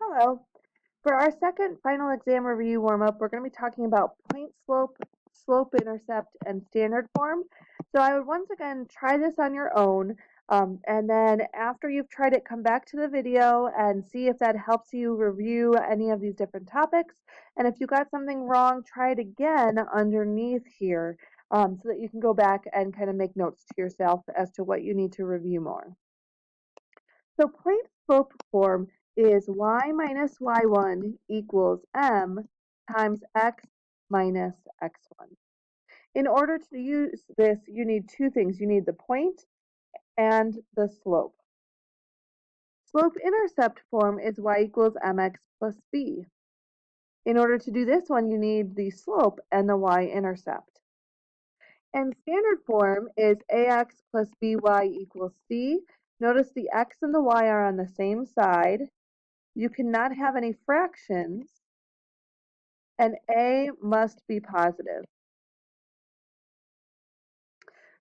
Hello. For our second final exam review warm-up, we're going to be talking about point slope, slope intercept, and standard form. So I would once again try this on your own, and then after you've tried it, come back to the video and see if that helps you review any of these different topics. And if you got something wrong, try it again underneath here, so that you can go back and kind of make notes to yourself as to what you need to review more. So point slope form is y minus y1 equals m times x minus x1. In order to use this, you need two things. You need the point and the slope. Slope-intercept form is y equals mx plus b. In order to do this one, you need the slope and the y-intercept. And standard form is ax plus by equals c. Notice the x and the y are on the same side. You cannot have any fractions, and a must be positive.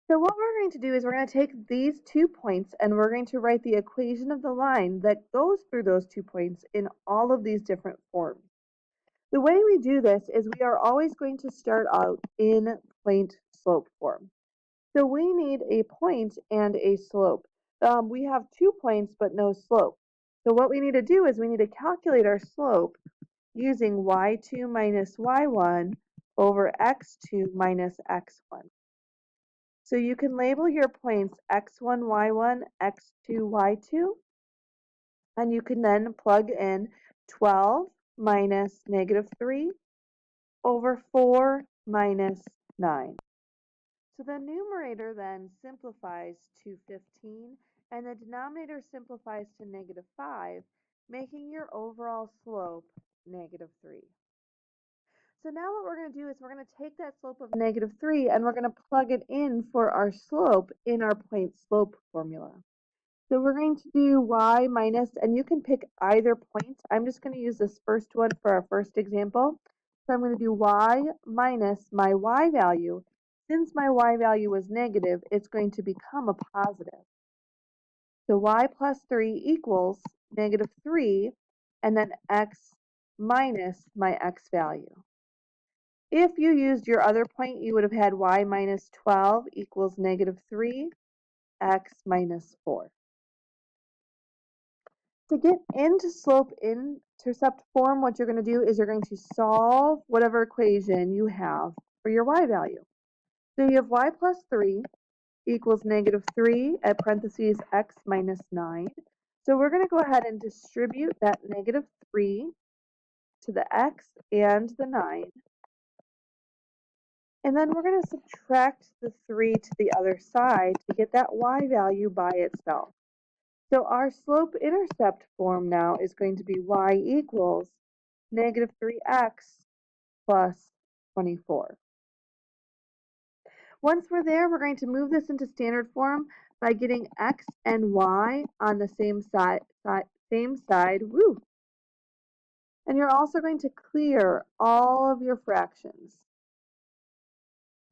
So what we're going to do is we're going to take these 2 points and we're going to write the equation of the line that goes through those 2 points in all of these different forms. The way we do this is we are always going to start out in point slope form. So we need a point and a slope. We have 2 points but no slope. So what we need to do is we need to calculate our slope using y2 minus y1 over x2 minus x1. So you can label your points x1, y1, x2, y2, and you can then plug in 12 minus negative 3 over 4 minus 9. So the numerator then simplifies to 15, and the denominator simplifies to negative 5, making your overall slope negative 3. So now what we're going to do is we're going to take that slope of negative 3 and we're going to plug it in for our slope in our point slope formula. So we're going to do y minus, and you can pick either point. I'm just going to use this first one for our first example. So I'm going to do y minus my y value. Since my y value was negative, it's going to become a positive. So y plus 3 equals negative 3, and then x minus my x value. If you used your other point, you would have had y minus 12 equals negative 3, x minus 4. To get into slope-intercept form, what you're going to do is you're going to solve whatever equation you have for your y value. So you have y plus 3 equals negative 3 at parentheses x minus 9. So we're going to go ahead and distribute that negative 3 to the x and the 9. And then we're going to subtract the 3 to the other side to get that y value by itself. So our slope-intercept form now is going to be y equals negative 3x plus 24. Once we're there, we're going to move this into standard form by getting x and y on the same side. Woo! And you're also going to clear all of your fractions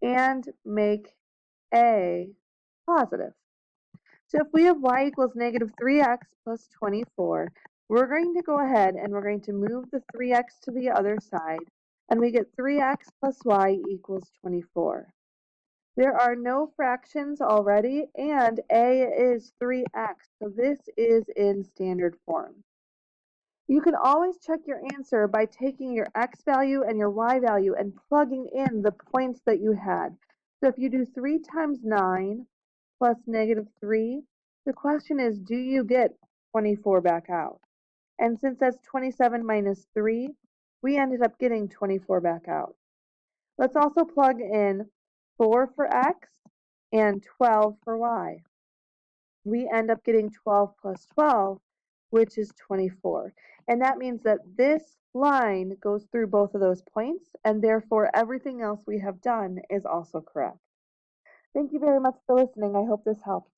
and make a positive. So if we have y equals negative 3x plus 24, we're going to go ahead and we're going to move the 3x to the other side, and we get 3x plus y equals 24. There are no fractions already, and a is 3x, so this is in standard form. You can always check your answer by taking your x value and your y value and plugging in the points that you had. So if you do 3 times 9 plus negative 3, the question is, do you get 24 back out? And since that's 27 minus 3, we ended up getting 24 back out. Let's also plug in 4 for x and 12 for y. We end up getting 12 plus 12, which is 24. And that means that this line goes through both of those points, and therefore everything else we have done is also correct. Thank you very much for listening. I hope this helped.